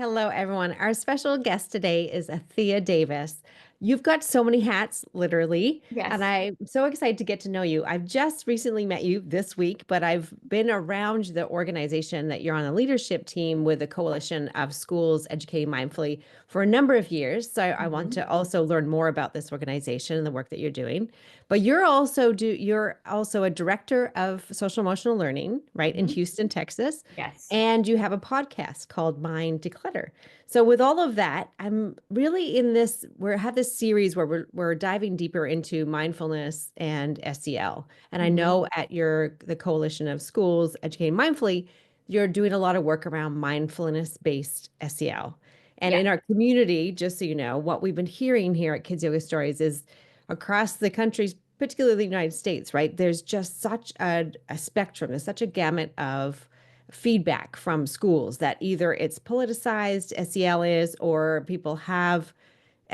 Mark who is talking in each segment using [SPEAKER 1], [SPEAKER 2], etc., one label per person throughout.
[SPEAKER 1] Hello, everyone. Our special guest today is Athea Davis. You've got so many hats, literally, and
[SPEAKER 2] Yes.
[SPEAKER 1] I'm so excited to get to know you. I've just recently met you this week, but I've been around the organization that you're on the leadership team with a coalition of schools educating mindfully for a number of years. So I want
[SPEAKER 2] Mhm.
[SPEAKER 1] to also learn more about this organization and the work that you're doing. But you're also a director of social emotional learning, right, in
[SPEAKER 2] Mhm.
[SPEAKER 1] Houston, Texas.
[SPEAKER 2] Yes.
[SPEAKER 1] And you have a podcast called Mind Declutter. So with all of that, I'm really in this, we have this series where we're diving deeper into mindfulness and SEL. And I
[SPEAKER 2] Mhm.
[SPEAKER 1] know at the Coalition of Schools Educating Mindfully, you're doing a lot of work around mindfulness-based SEL. And
[SPEAKER 2] Yeah.
[SPEAKER 1] in our community, just so you know, what we've been hearing here at Kids Yoga Stories is across the country, particularly the United States, right? There's just such a spectrum, there's such a gamut of feedback from schools that either it's politicized, SEL is, or people have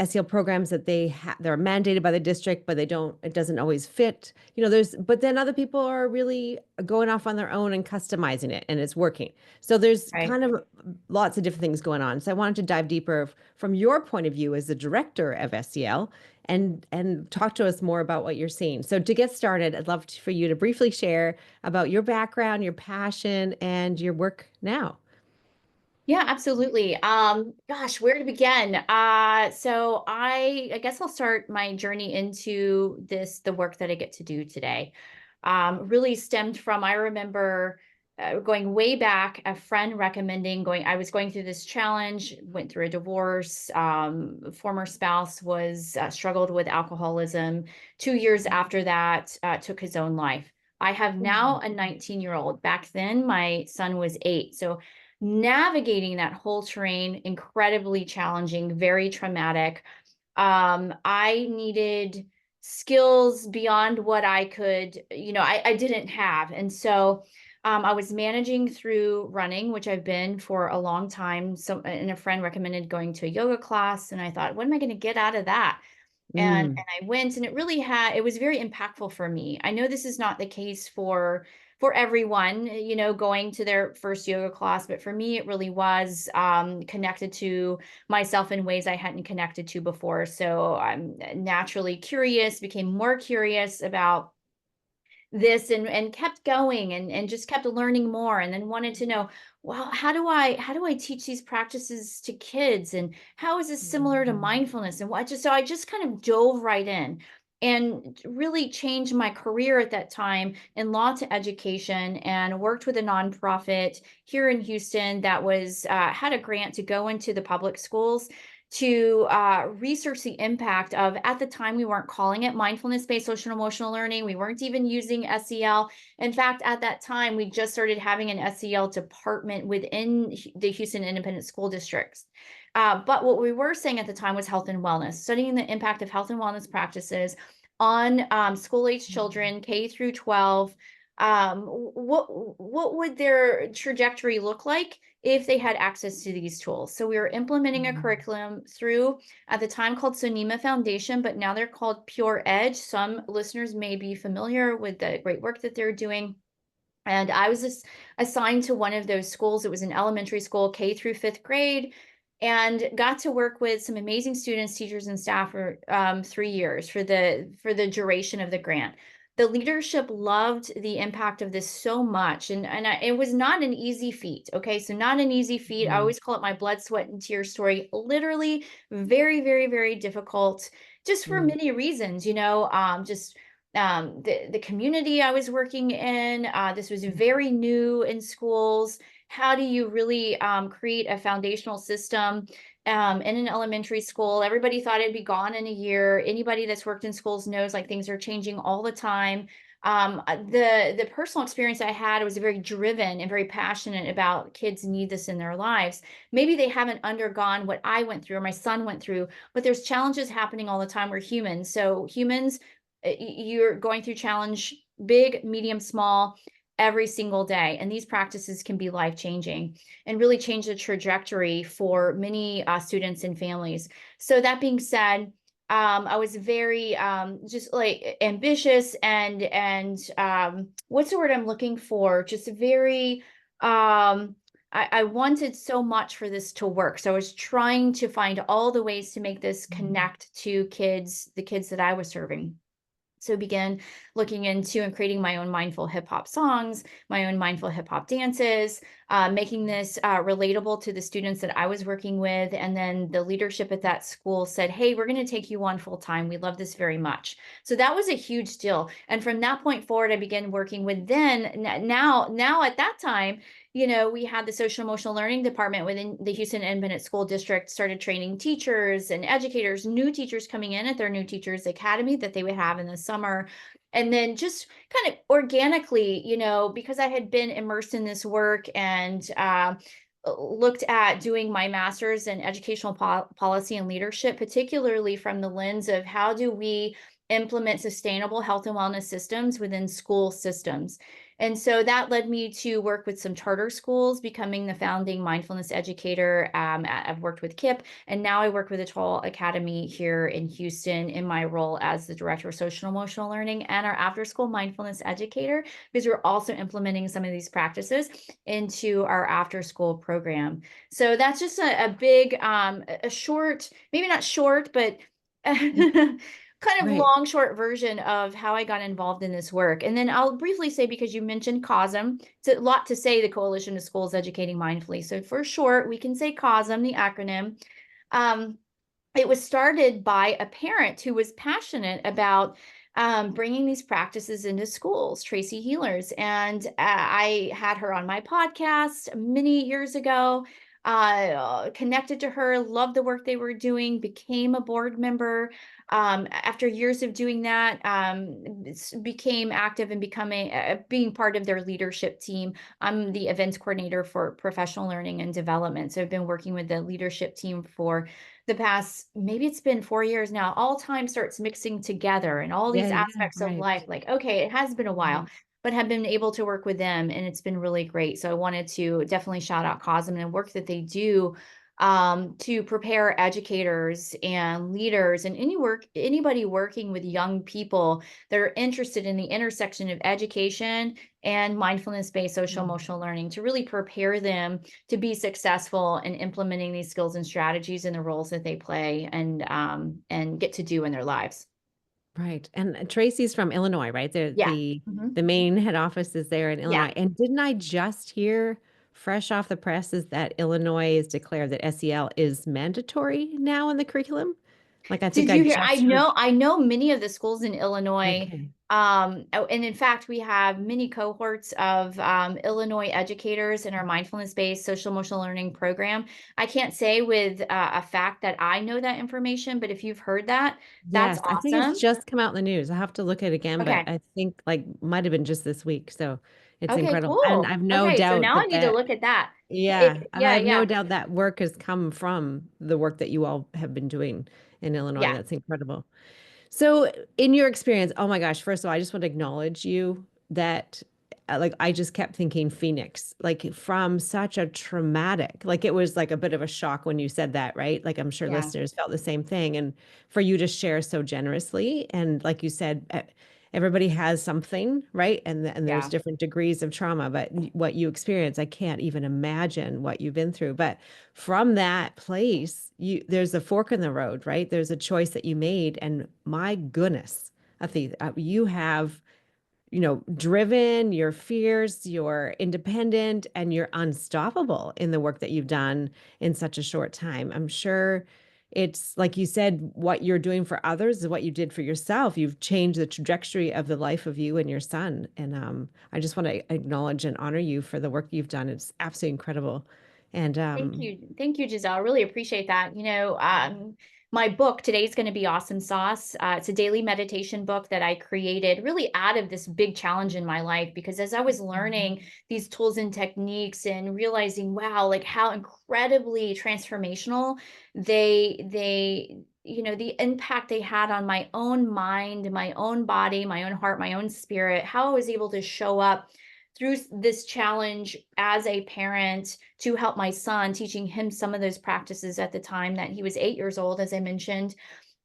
[SPEAKER 1] SEL programs that they're mandated by the district, but it doesn't always fit. But then other people are really going off on their own and customizing it and it's working. So there's
[SPEAKER 2] Right.
[SPEAKER 1] kind of lots of different things going on. So I wanted to dive deeper from your point of view as the director of SEL and talk to us more about what you're seeing. So to get started, I'd love for you to briefly share about your background, your passion, and your work now.
[SPEAKER 2] Yeah, absolutely. Gosh, where to begin? So I guess I'll start my journey into the work that I get to do today. Really stemmed from, I remember going way back, a friend recommending I was going through this challenge, went through a divorce. Former spouse struggled with alcoholism. 2 years after that, took his own life. I have now a 19-year-old. Back then, my son was 8. So navigating that whole terrain, incredibly challenging, very traumatic. I needed skills beyond what I could, I didn't have. And so I was managing through running, which I've been for a long time. And a friend recommended going to a yoga class. And I thought, what am I going to get out of that? And
[SPEAKER 1] Mm,
[SPEAKER 2] I went, and it was very impactful for me. I know this is not the case for everyone, going to their first yoga class, but for me it really was connected to myself in ways I hadn't connected to before. So I'm naturally curious, became more curious about this, and kept going, and just kept learning more, and then wanted to know, well, how do I teach these practices to kids, and how is this similar to mindfulness, and what just so I just kind of dove right in and really changed my career at that time in law to education, and worked with a nonprofit here in Houston that was had a grant to go into the public schools to research the impact of, at the time, we weren't calling it mindfulness-based social and emotional learning. We weren't even using SEL. In fact, at that time, we just started having an SEL department within the Houston Independent School Districts. But what we were saying at the time was health and wellness, studying the impact of health and wellness practices on school-age children, K through 12. What would their trajectory look like if they had access to these tools? So we were implementing a curriculum through, at the time, called Sonima Foundation, but now they're called Pure Edge. Some listeners may be familiar with the great work that they're doing. And I was just assigned to one of those schools. It was an elementary school, K through fifth grade, and got to work with some amazing students, teachers, and staff for 3 years for the duration of the grant. The leadership loved the impact of this so much, and it was not an easy feat. Okay, so not an easy feat. I
[SPEAKER 1] mm,
[SPEAKER 2] always call it my blood, sweat, and tears story. Literally, very, very, very difficult, just for
[SPEAKER 1] mm,
[SPEAKER 2] many reasons. Just the community I was working in. This was very new in schools. How do you really create a foundational system in an elementary school? Everybody thought it'd be gone in a year. Anybody that's worked in schools knows, like, things are changing all the time. The personal experience I had, I was very driven and very passionate about kids need this in their lives. Maybe they haven't undergone what I went through or my son went through, but there's challenges happening all the time. We're humans. So humans, you're going through challenge, big, medium, small, every single day. And these practices can be life changing and really change the trajectory for many students and families. So, that being said, I was very just like ambitious, and what's the word I'm looking for? Just very, I wanted so much for this to work. So I was trying to find all the ways to make this connect to kids, the kids that I was serving. So began looking into and creating my own mindful hip hop songs, my own mindful hip hop dances, making this relatable to the students that I was working with. And then the leadership at that school said, "Hey, we're going to take you on full time. We love this very much." So that was a huge deal. And from that point forward, I began working with now at that time, we had the social emotional learning department within the Houston Independent School District, started training teachers and educators, new teachers coming in at their new teachers academy that they would have in the summer. And then just kind of organically, because I had been immersed in this work and looked at doing my master's in educational policy and leadership, particularly from the lens of how do we implement sustainable health and wellness systems within school systems. And so that led me to work with some charter schools, becoming the founding mindfulness educator. I've worked with KIPP, and now I work with the Toll Academy here in Houston in my role as the director of social emotional learning and our after school mindfulness educator, because we're also implementing some of these practices into our after school program. So that's just a big, a short, maybe not short, but kind of
[SPEAKER 1] Right.
[SPEAKER 2] long, short version of how I got involved in this work. And then I'll briefly say, because you mentioned COSEM, it's a lot to say, the Coalition of Schools Educating Mindfully. So for short, we can say COSEM, the acronym. It was started by a parent who was passionate about bringing these practices into schools, Tracy Healers. And I had her on my podcast many years ago, connected to her, loved the work they were doing, became a board member. After years of doing that, became active in being part of their leadership team. I'm the events coordinator for professional learning and development. So I've been working with the leadership team for the past, maybe it's been 4 years now. All time starts mixing together and all these
[SPEAKER 1] Yeah, yeah,
[SPEAKER 2] aspects of
[SPEAKER 1] right.
[SPEAKER 2] life. Like, okay, it has been a while,
[SPEAKER 1] Right.
[SPEAKER 2] but have been able to work with them, and it's been really great. So I wanted to definitely shout out COSM and work that they do, to prepare educators and leaders and anybody working with young people that are interested in the intersection of education and mindfulness-based social
[SPEAKER 1] Mm.
[SPEAKER 2] emotional learning, to really prepare them to be successful in implementing these skills and strategies in the roles that they play and get to do in their lives.
[SPEAKER 1] Right. And Tracy's from Illinois, right? The
[SPEAKER 2] Yeah.
[SPEAKER 1] the
[SPEAKER 2] Mhm.
[SPEAKER 1] the main head office is there in
[SPEAKER 2] Yeah.
[SPEAKER 1] Illinois. And didn't I just hear fresh off the press is that Illinois has declared that SEL is mandatory now in the curriculum? Like I think
[SPEAKER 2] Did
[SPEAKER 1] I
[SPEAKER 2] you hear? I
[SPEAKER 1] just heard.
[SPEAKER 2] know, I know many of the schools in Illinois.
[SPEAKER 1] Okay.
[SPEAKER 2] And in fact, we have many cohorts of Illinois educators in our mindfulness-based social emotional learning program. I can't say with a fact that I know that information, but if you've heard that, that's
[SPEAKER 1] Yes, I think it's
[SPEAKER 2] awesome.
[SPEAKER 1] just come out in the news. I have to look at it again, but
[SPEAKER 2] Okay.
[SPEAKER 1] I think like might have been just this week. So it's
[SPEAKER 2] Okay,
[SPEAKER 1] incredible. And
[SPEAKER 2] cool.
[SPEAKER 1] I've no
[SPEAKER 2] Okay, so
[SPEAKER 1] doubt
[SPEAKER 2] now I
[SPEAKER 1] that
[SPEAKER 2] need to look at that.
[SPEAKER 1] yeah, and I
[SPEAKER 2] Yeah,
[SPEAKER 1] have no
[SPEAKER 2] yeah,
[SPEAKER 1] doubt that work has come from the work that you all have been doing in Illinois.
[SPEAKER 2] yeah,
[SPEAKER 1] That's incredible. So, in your experience, oh my gosh, first of all, I just want to acknowledge you that like I just kept thinking Phoenix, like from such a traumatic, like it was like a bit of a shock when you said that, right? Like I'm sure
[SPEAKER 2] yeah,
[SPEAKER 1] listeners felt the same thing. And for you to share so generously, and like you said, everybody has something, right? And there's
[SPEAKER 2] yeah.
[SPEAKER 1] different degrees of trauma, but what you experience, I can't even imagine what you've been through. But from that place, there's a fork in the road, right? There's a choice that you made, and my goodness, Athea, you have, driven your fears, you're independent, and you're unstoppable in the work that you've done in such a short time. I'm sure it's like you said, what you're doing for others is what you did for yourself. You've changed the trajectory of the life of you and your son. And I just want to acknowledge and honor you for the work you've done. It's absolutely incredible. And
[SPEAKER 2] Thank you. Thank you, Giselle. I really appreciate that. My book today is going to be Awesome Sauce. It's a daily meditation book that I created really out of this big challenge in my life, because as I was learning these tools and techniques and realizing, wow, like how incredibly transformational the impact they had on my own mind, my own body, my own heart, my own spirit, how I was able to show up through this challenge as a parent to help my son, teaching him some of those practices at the time that he was 8 years old, as I mentioned,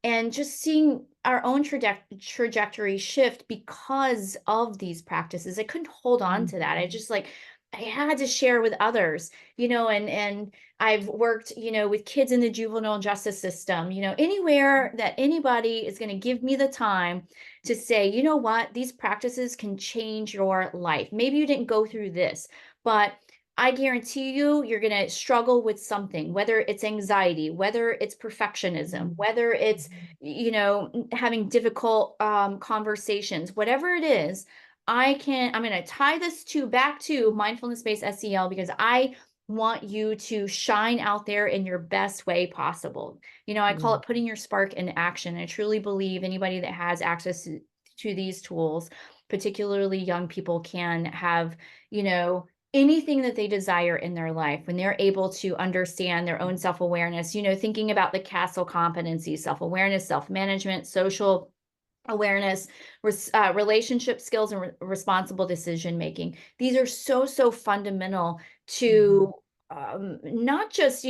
[SPEAKER 2] and just seeing our own trajectory shift because of these practices. I couldn't hold on to that. I
[SPEAKER 1] Mhm.
[SPEAKER 2] just like I had to share with others, and I've worked, with kids in the juvenile justice system, anywhere that anybody is going to give me the time to say, you know what, these practices can change your life. Maybe you didn't go through this, but I guarantee you, you're going to struggle with something, whether it's anxiety, whether it's perfectionism, whether it's, having difficult conversations, whatever it is. I'm going to tie this back to mindfulness-based SEL, because I want you to shine out there in your best way possible. I call
[SPEAKER 1] Mm,
[SPEAKER 2] it putting your spark in action. I truly believe anybody that has access to these tools, particularly young people, can have, anything that they desire in their life when they're able to understand their own self-awareness, thinking about the castle competencies: self-awareness, self-management, social awareness, relationship skills, and responsible decision making. These are so, so fundamental
[SPEAKER 1] mhm,
[SPEAKER 2] to, not just,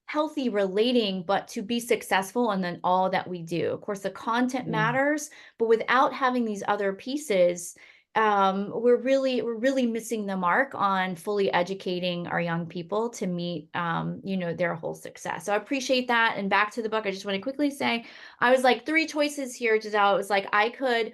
[SPEAKER 2] healthy relating, but to be successful and then all that we do. Of course, the content
[SPEAKER 1] yeah.
[SPEAKER 2] matters, but without having these other pieces, we're really missing the mark on fully educating our young people to meet, their whole success. So I appreciate that. And back to the book, I just want to quickly say, I was like, three choices here, Giselle. It was like, I could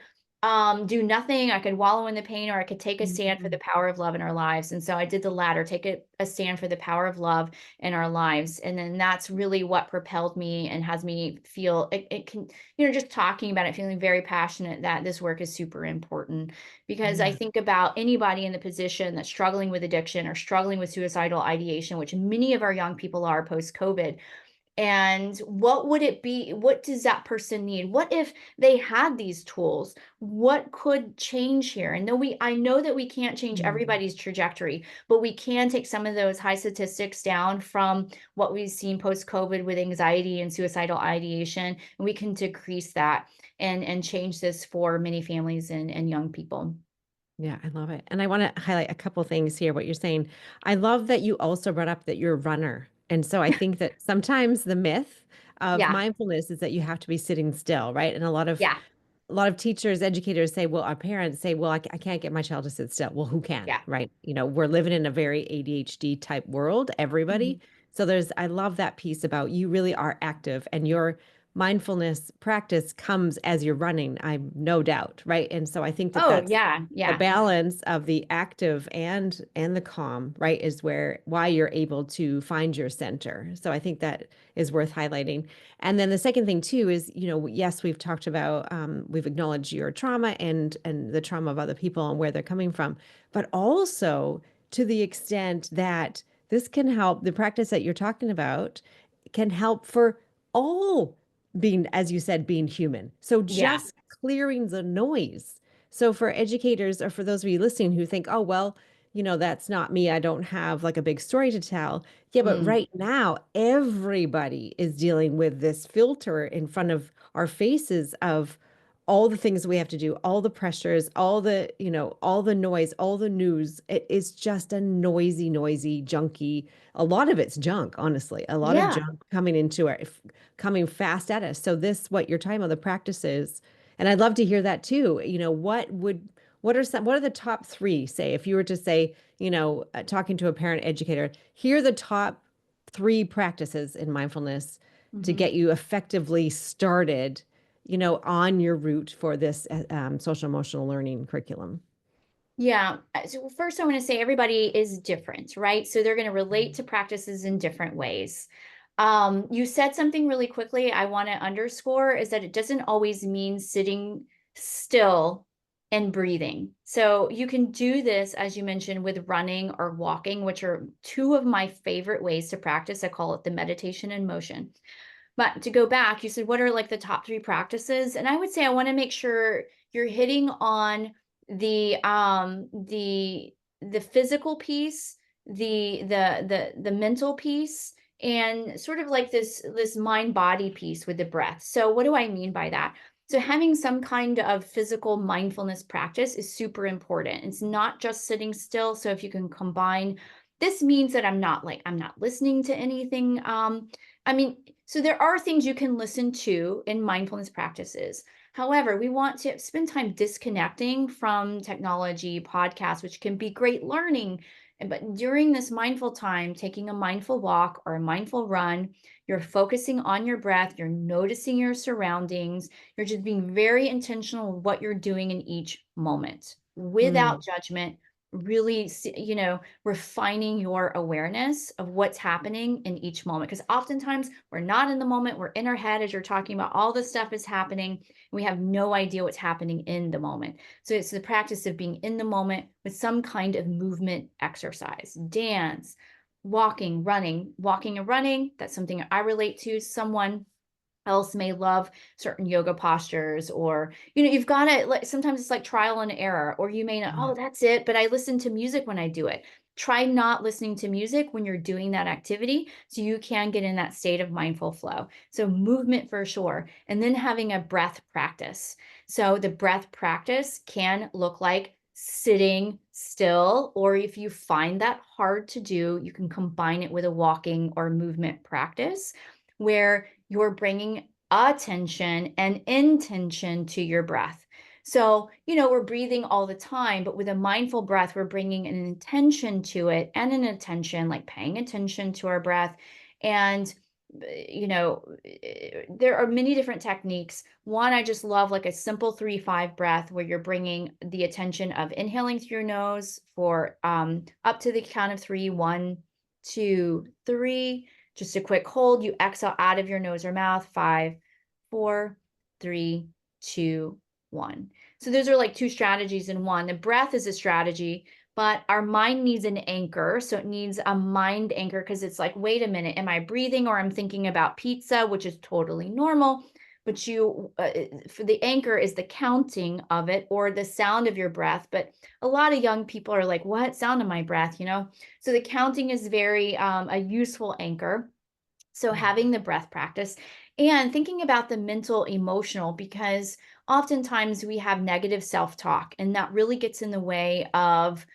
[SPEAKER 2] do nothing, I could wallow in the pain, or I could take a stand for the
[SPEAKER 1] Mhm.
[SPEAKER 2] power of love in our lives. And so I did the latter, take a stand for the power of love in our lives. And then that's really what propelled me and has me feel it can, just talking about it, feeling very passionate that this work is super important. Because I
[SPEAKER 1] Yeah.
[SPEAKER 2] think about anybody in the position that's struggling with addiction or struggling with suicidal ideation, which many of our young people are post COVID. And what would it be? What does that person need? What if they had these tools? What could change here? And I know that we can't change
[SPEAKER 1] Mm.
[SPEAKER 2] everybody's trajectory, but we can take some of those high statistics down from what we've seen post COVID with anxiety and suicidal ideation, and we can decrease that and change this for many families and young people.
[SPEAKER 1] Yeah, I love it. And I want to highlight a couple things here, what you're saying. I love that you also brought up that you're a runner. And so I think that sometimes the myth of
[SPEAKER 2] Yeah,
[SPEAKER 1] mindfulness is that you have to be sitting still, right? And
[SPEAKER 2] yeah,
[SPEAKER 1] a lot of teachers, educators say, well, our parents say, well, I can't get my child to sit still. Well, who can,
[SPEAKER 2] yeah.
[SPEAKER 1] right? We're living in a very ADHD type world, everybody.
[SPEAKER 2] Mhm.
[SPEAKER 1] So I love that piece about you really are active and your mindfulness practice comes as you're running, I'm no doubt, right? And so I think that
[SPEAKER 2] Oh,
[SPEAKER 1] that's
[SPEAKER 2] yeah,
[SPEAKER 1] the
[SPEAKER 2] yeah.
[SPEAKER 1] balance of the active and the calm, right, is why you're able to find your center. So I think that is worth highlighting. And then the second thing too is, yes, we've talked about, we've acknowledged your trauma and the trauma of other people and where they're coming from, but also to the extent that this can help, the practice that you're talking about can help for all being, as you said, being human. So
[SPEAKER 2] Yeah.
[SPEAKER 1] just clearing the noise. So for educators or for those of you listening who think, oh, well, that's not me. I don't have like a big story to tell. Yeah, but
[SPEAKER 2] Mm.
[SPEAKER 1] right now, everybody is dealing with this filter in front of our faces of all the things we have to do, all the pressures, all the noise, all the news. It is just a noisy, noisy, junky. A lot of it's junk, honestly. A lot of
[SPEAKER 2] Yeah.
[SPEAKER 1] junk coming into coming fast at us. So what you're talking about, the practices, and I'd love to hear that too. What are the top three, say, if you were to say, talking to a parent educator, here are the top three practices in mindfulness to
[SPEAKER 2] Mhm.
[SPEAKER 1] get you effectively started, on your route for this social emotional learning curriculum.
[SPEAKER 2] Yeah. So first, I want to say everybody is different, right? So they're going to relate to practices in different ways. You said something really quickly I want to underscore is that it doesn't always mean sitting still and breathing. So you can do this, as you mentioned, with running or walking, which are two of my favorite ways to practice. I call it the meditation in motion. But to go back, you said, what are like the top three practices? And I would say I want to make sure you're hitting on the physical piece, the mental piece, and sort of like this mind body piece with the breath. So what do I mean by that? So having some kind of physical mindfulness practice is super important. It's not just sitting still. So if you can combine, this means that I'm not listening to anything. I mean, so there are things you can listen to in mindfulness practices. However, we want to spend time disconnecting from technology, podcasts, which can be great learning. But during this mindful time, taking a mindful walk or a mindful run, you're focusing on your breath, you're noticing your surroundings, you're just being very intentional with what you're doing in each moment
[SPEAKER 1] Mm,
[SPEAKER 2] without judgment, really, refining your awareness of what's happening in each moment. Because oftentimes we're not in the moment, we're in our head as you're talking about all this stuff is happening. We have no idea what's happening in the moment. So it's the practice of being in the moment with some kind of movement exercise, dance, walking, running, walking and running. That's something I relate to. Someone else may love certain yoga postures, or you've got to, like, sometimes it's like trial and error, or you may not,
[SPEAKER 1] yeah.
[SPEAKER 2] oh, that's it, but I listen to music when I do it. Try not listening to music when you're doing that activity, so you can get in that state of mindful flow. So movement for sure, and then having a breath practice. So the breath practice can look like sitting still, or if you find that hard to do, you can combine it with a walking or movement practice where you're bringing attention and intention to your breath. So, we're breathing all the time, but with a mindful breath, we're bringing an intention to it and an attention, like paying attention to our breath. And, there are many different techniques. One, I just love, like a simple 3-5 breath where you're bringing the attention of inhaling through your nose for up to the count of 3, 1, 2, 3. Just a quick hold. You exhale out of your nose or mouth. 5, 4, 3, 2, 1. So those are like two strategies in one. The breath is a strategy, but our mind needs an anchor. So it needs a mind anchor, because it's like, wait a minute, am I breathing, or I'm thinking about pizza, which is totally normal. But for the anchor is the counting of it or the sound of your breath. But a lot of young people are like, what sound of my breath, So the counting is very a useful anchor. So having the breath practice and thinking about the mental, emotional, because oftentimes we have negative self-talk, and that really gets in the way of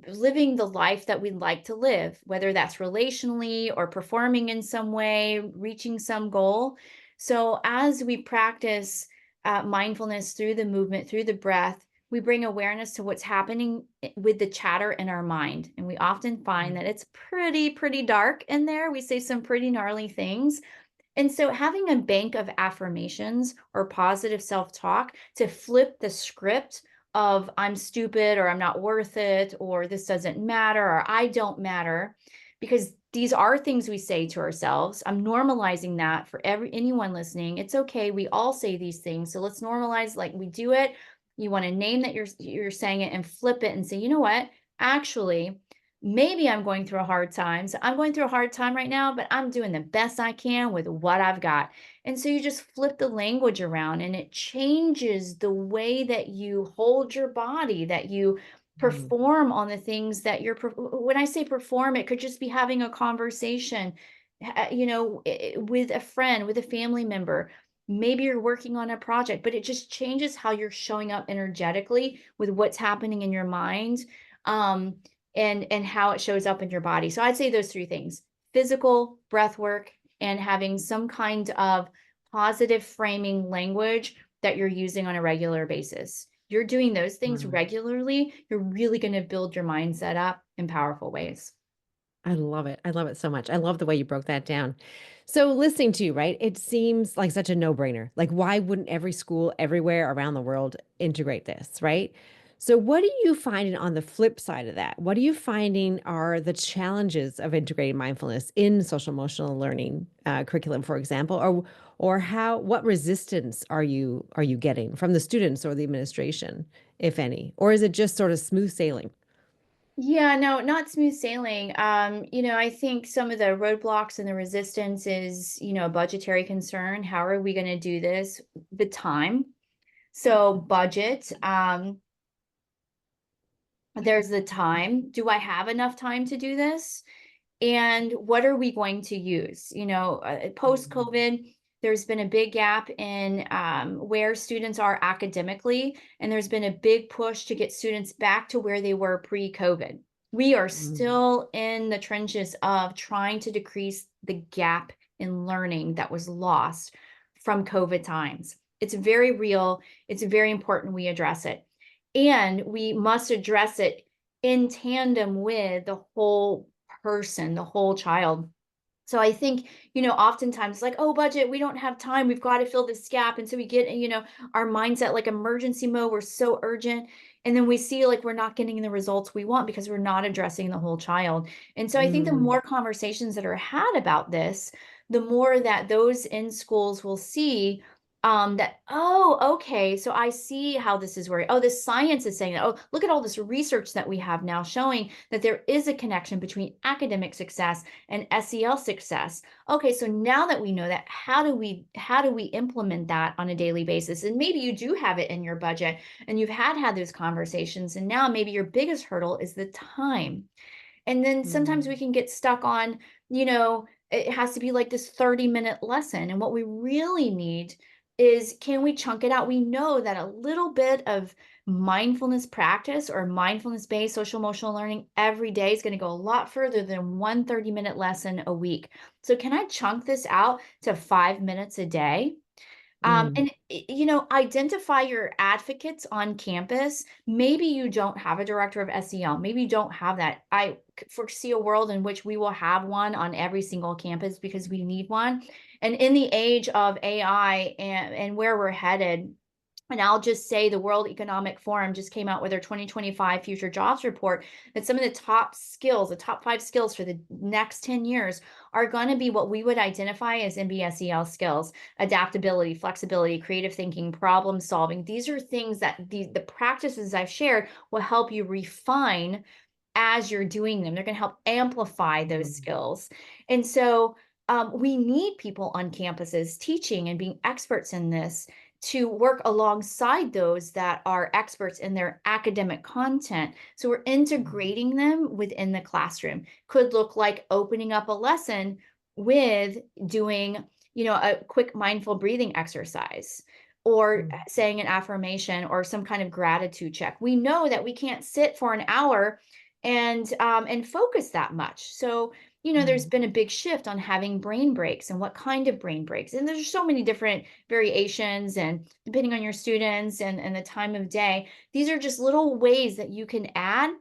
[SPEAKER 2] living the life that we'd like to live, whether that's relationally or performing in some way, reaching some goal. So as we practice mindfulness through the movement, through the breath, we bring awareness to what's happening with the chatter in our mind. And we often find that it's pretty dark in there. We say some pretty gnarly things. And so having a bank of affirmations or positive self-talk to flip the script of I'm stupid, or I'm not worth it, or this doesn't matter, or I don't matter, because these are things we say to ourselves. I'm normalizing that for anyone listening. It's okay. We all say these things. So let's normalize, like, we do it. You want to name that you're saying it and flip it and say, you know what? Actually, maybe I'm going through a hard time. So I'm going through a hard time right now, but I'm doing the best I can with what I've got. And so you just flip the language around, and it changes the way that you hold your body, that you
[SPEAKER 1] Mm.
[SPEAKER 2] perform on the things that when I say perform, it could just be having a conversation, with a friend, with a family member. Maybe you're working on a project, but it just changes how you're showing up energetically with what's happening in your mind. Um, and how it shows up in your body. So I'd say those three things: physical, breath work, and having some kind of positive framing language that you're using on a regular basis. You're doing those things
[SPEAKER 1] Wow.
[SPEAKER 2] regularly, you're really going to build your mindset up in powerful ways.
[SPEAKER 1] I love it. I love it so much. I love the way you broke that down. So, listening to you, right? It seems like such a no-brainer. Like, why wouldn't every school everywhere around the world integrate this, right? So, what are you finding on the flip side of that? What are you finding are the challenges of integrating mindfulness in social emotional learning curriculum, for example, or what resistance are you getting from the students or the administration, if any, or is it just sort of smooth sailing?
[SPEAKER 2] Yeah, no, not smooth sailing. I think some of the roadblocks and the resistance is, a budgetary concern. How are we going to do this? The time. So budget. There's the time. Do I have enough time to do this? And what are we going to use? Post
[SPEAKER 1] Mhm.
[SPEAKER 2] COVID, there's been a big gap in where students are academically, and there's been a big push to get students back to where they were pre-COVID. We are
[SPEAKER 1] Mm.
[SPEAKER 2] still in the trenches of trying to decrease the gap in learning that was lost from COVID times. It's very real. It's very important we address it. And we must address it in tandem with the whole person, the whole child. So I think, oftentimes like, oh, budget, we don't have time. We've got to fill this gap. And so we get, our mindset like emergency mode. We're so urgent. And then we see like we're not getting the results we want because we're not addressing the whole child. And so I think the
[SPEAKER 1] Mm,
[SPEAKER 2] more conversations that are had about this, the more that those in schools will see that, oh, okay, so I see how this is working. Oh, the science is saying that. Oh, look at all this research that we have now showing that there is a connection between academic success and SEL success. Okay, so now that we know that, how do we implement that on a daily basis? And maybe you do have it in your budget and you've had those conversations, and now maybe your biggest hurdle is the time. And then sometimes we
[SPEAKER 1] mm,
[SPEAKER 2] can get stuck on, it has to be like this 30-minute lesson. And what we really need is, can we chunk it out? We know that a little bit of mindfulness practice or mindfulness-based social emotional learning every day is going to go a lot further than one 30-minute lesson a week. So can I chunk this out to 5 minutes a day?
[SPEAKER 1] mm,
[SPEAKER 2] And identify your advocates on campus. Maybe you don't have a director of SEL. Maybe you don't have that. I foresee a world in which we will have one on every single campus because we need one. And in the age of AI and where we're headed, and I'll just say the World Economic Forum just came out with their 2025 Future Jobs Report, that some of the top skills, the top 5 skills for the next 10 years are going to be what we would identify as MBSEL skills: adaptability, flexibility, creative thinking, problem solving. These are things that the practices I've shared will help you refine as you're doing them. They're going to help amplify those
[SPEAKER 1] mm,
[SPEAKER 2] skills. And so we need people on campuses teaching and being experts in this to work alongside those that are experts in their academic content. So we're
[SPEAKER 1] mm,
[SPEAKER 2] integrating them within the classroom. Could look like opening up a lesson with doing, a quick mindful breathing exercise, or
[SPEAKER 1] mm,
[SPEAKER 2] saying an affirmation or some kind of gratitude check. We know that we can't sit for an hour and focus that much. So, there's
[SPEAKER 1] mm.
[SPEAKER 2] been a big shift on having brain breaks and what kind of brain breaks. And there's so many different variations, and depending on your students and the time of day, these are just little ways that you can add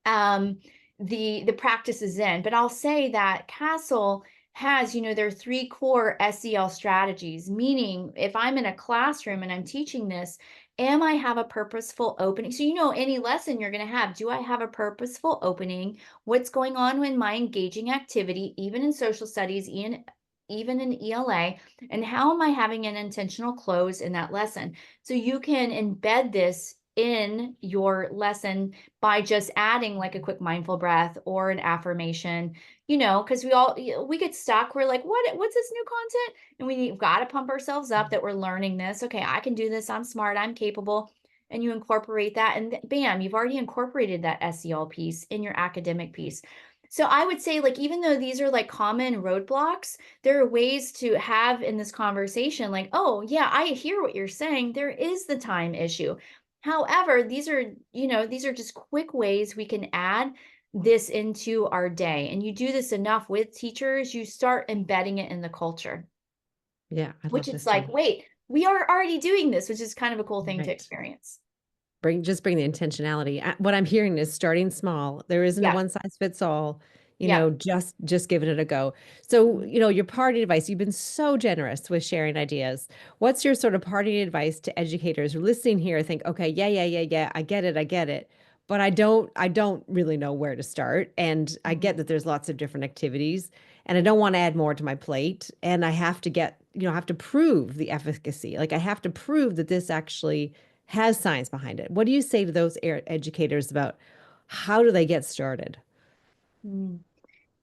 [SPEAKER 2] um, the practices in. But I'll say that Castle has, their 3 core SEL strategies, meaning if I'm in a classroom and I'm teaching this, am I have a purposeful opening? So, any lesson you're going to have, do I have a purposeful opening? What's going on in my engaging activity, even in social studies, even in ELA, and how am I having an intentional close in that lesson? So you can embed this in your lesson by just adding like a quick mindful breath or an affirmation, because we get stuck. We're like, what's this new content? And we've got to pump ourselves up that we're learning this. Okay, I can do this. I'm smart. I'm capable. And you incorporate that, and bam, you've already incorporated that SEL piece in your academic piece. So I would say, like, even though these are like common roadblocks, there are ways to have in this conversation, like, oh, yeah, I hear what you're saying. There is the time issue. However, these are just quick ways we can add this into our day. And you do this enough with teachers, you start embedding it in the culture,
[SPEAKER 1] Yeah, I
[SPEAKER 2] which
[SPEAKER 1] love
[SPEAKER 2] it's
[SPEAKER 1] this
[SPEAKER 2] like,
[SPEAKER 1] stuff.
[SPEAKER 2] wait, we are already doing this, which is kind of a cool thing to
[SPEAKER 1] Right.
[SPEAKER 2] experience.
[SPEAKER 1] Bring the intentionality. What I'm hearing is starting small. There isn't a
[SPEAKER 2] Yeah.
[SPEAKER 1] one size fits all,
[SPEAKER 2] Yeah.
[SPEAKER 1] just giving it a go. So,
[SPEAKER 2] Mhm.
[SPEAKER 1] your parting advice, you've been so generous with sharing ideas. What's your sort of parting advice to educators who are listening here think, okay, yeah, I get it, I get it. But I don't really know where to start. And I
[SPEAKER 2] Mhm.
[SPEAKER 1] get that there's lots of different activities and I don't want to add more to my plate. And I have to have to prove the efficacy. Like I have to prove that this actually has science behind it. What do you say to those educators about how do they get started?
[SPEAKER 2] Mm.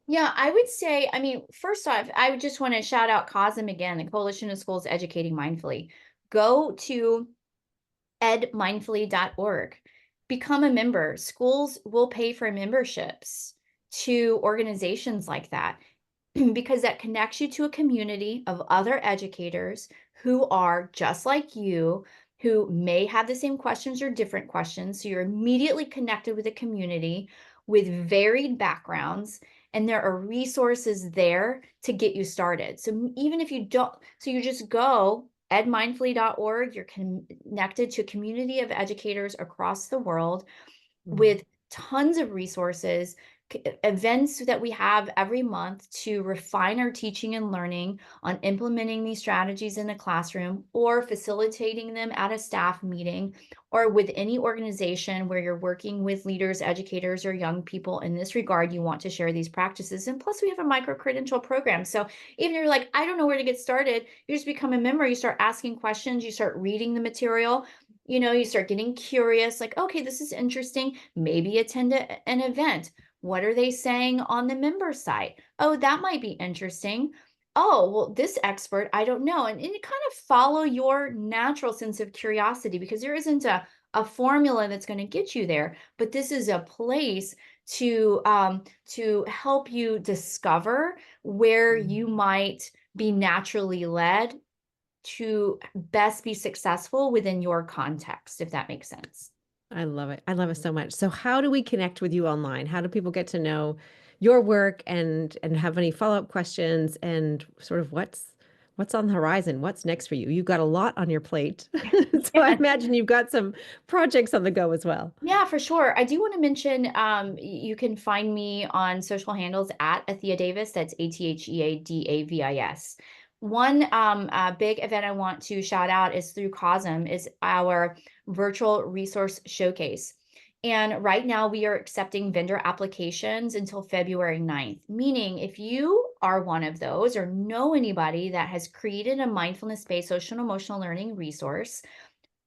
[SPEAKER 2] Yeah, I would say, I mean, first off, I would just want to shout out COSEM again, the Coalition of Schools Educating Mindfully. Go to edmindfully.org. Become a member. Schools will pay for memberships to organizations like that because that connects you to a community of other educators who are just like you, who may have the same questions or different questions. So you're immediately connected with a community with varied backgrounds, and there are resources there to get you started. So even if you don't, so you just go edmindfully.org. You're connected to a community of educators across the world
[SPEAKER 1] Mm.
[SPEAKER 2] with tons of resources, events that we have every month to refine our teaching and learning on implementing these strategies in the classroom or facilitating them at a staff meeting or with any organization where you're working with leaders, educators, or young people in this regard, you want to share these practices. And plus we have a micro-credential program. So even if you're like, I don't know where to get started, you just become a member, you start asking questions, you start reading the material, you start getting curious, like, okay, this is interesting. Maybe attend an event. What are they saying on the member site? Oh, that might be interesting. Oh, well, this expert, I don't know. And you kind of follow your natural sense of curiosity because there isn't a formula that's going to get you there, but this is a place to help you discover where you might be naturally led to best be successful within your context, if that makes sense.
[SPEAKER 1] I love it. I love it so much. So how do we connect with you online? How do people get to know your work and have any follow-up questions and sort of what's on the horizon? What's next for you? You've got a lot on your plate. So I
[SPEAKER 2] Yeah.
[SPEAKER 1] imagine you've got some projects on the go as well.
[SPEAKER 2] Yeah, for sure. I do want to mention you can find me on social handles at Athea Davis. That's ATHEADAVIS. One big event I want to shout out is through COSEM, is our virtual resource showcase. And right now we are accepting vendor applications until February 9th, meaning if you are one of those or know anybody that has created a mindfulness-based social and emotional learning resource,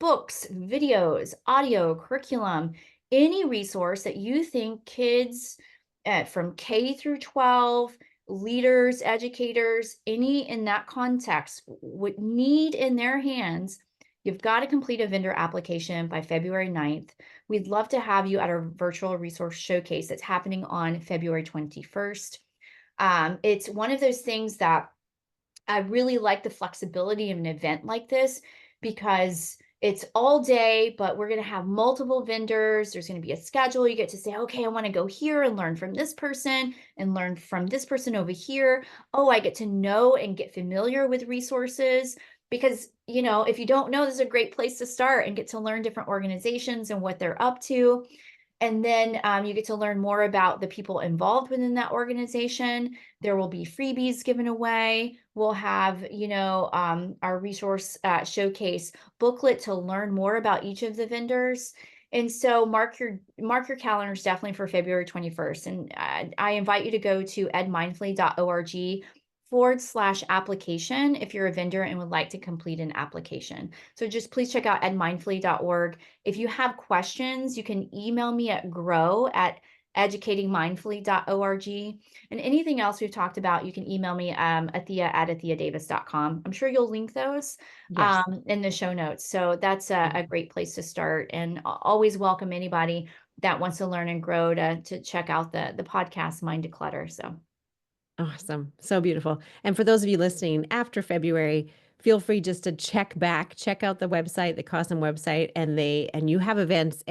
[SPEAKER 2] books, videos, audio, curriculum, any resource that you think kids from K through 12, leaders, educators, any in that context would need in their hands, you've got to complete a vendor application by February 9th. We'd love to have you at our virtual resource showcase that's happening on February 21st. It's one of those things that I really like the flexibility of an event like this because it's all day, but we're going to have multiple vendors. There's going to be a schedule. You get to say, okay, I want to go here and learn from this person and learn from this person over here. Oh, I get to know and get familiar with resources because, if you don't know, this is a great place to start and get to learn different organizations and what they're up to. And then you get to learn more about the people involved within that organization. There will be freebies given away. We'll have, our resource showcase booklet to learn more about each of the vendors. And so mark your calendars definitely for February 21st. And I invite you to go to edmindfully.org/application if you're a vendor and would like to complete an application. So just please check out edmindfully.org. If you have questions, you can email me at grow@educatingmindfully.org. And anything else we've talked about, you can email me, Athea@atheadavis.com. I'm sure you'll link those
[SPEAKER 1] Yes.
[SPEAKER 2] in the show notes. So that's a great place to start. And always welcome anybody that wants to learn and grow to check out the podcast Mind to Clutter. So
[SPEAKER 1] Awesome. So beautiful. And for those of you listening after February, feel free just to check out the website, the COSM website, and you have events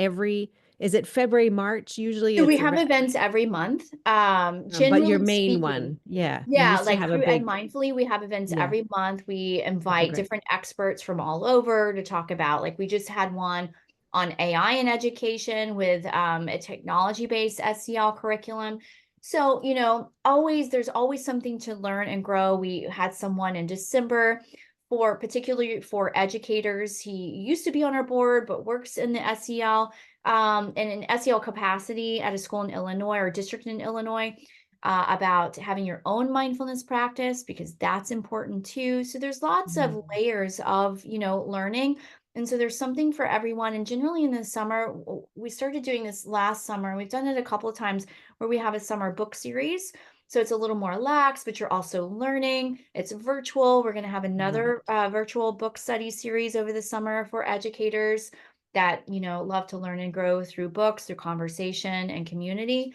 [SPEAKER 1] is it February, March? Usually
[SPEAKER 2] So we
[SPEAKER 1] it's
[SPEAKER 2] have
[SPEAKER 1] around,
[SPEAKER 2] events every month.
[SPEAKER 1] but your
[SPEAKER 2] Generally
[SPEAKER 1] main
[SPEAKER 2] speaking,
[SPEAKER 1] one, yeah, you
[SPEAKER 2] yeah,
[SPEAKER 1] used to
[SPEAKER 2] like
[SPEAKER 1] have a
[SPEAKER 2] through Ed
[SPEAKER 1] big,
[SPEAKER 2] Mindfully, we have events
[SPEAKER 1] yeah.
[SPEAKER 2] every month. We
[SPEAKER 1] Okay,
[SPEAKER 2] invite
[SPEAKER 1] great.
[SPEAKER 2] different experts from all over to talk about, like we just had one on AI in education with a technology-based SEL curriculum. So, there's always something to learn and grow. We had someone in December particularly for educators. He used to be on our board, but works in the SEL in an SEL capacity at a school in Illinois or district in Illinois, about having your own mindfulness practice because that's important too. So there's lots of
[SPEAKER 1] Mhm.
[SPEAKER 2] layers of, learning. And so there's something for everyone. And generally in the summer, we started doing this last summer. We've done it a couple of times where we have a summer book series. So it's a little more relaxed, but you're also learning. It's virtual. We're going to have
[SPEAKER 1] I love it.
[SPEAKER 2] another virtual book study series over the summer for educators that love to learn and grow through books, through conversation and community.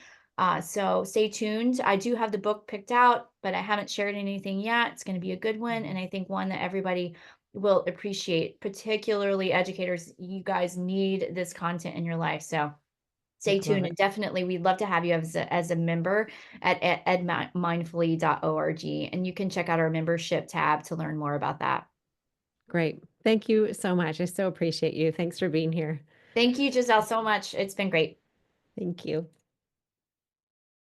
[SPEAKER 2] So stay tuned. I do have the book picked out, but I haven't shared anything yet. It's going to be a good one, and I think one that everybody will appreciate, particularly educators. You guys need this content in your life, so stay
[SPEAKER 1] I love
[SPEAKER 2] tuned.
[SPEAKER 1] it.
[SPEAKER 2] And definitely, we'd love to have you as a member at edmindfully.org, and you can check out our membership tab to learn more about that.
[SPEAKER 1] Great. Thank you so much. I so appreciate you. Thanks for being here.
[SPEAKER 2] Thank you, Giselle, so much. It's been great.
[SPEAKER 1] Thank you.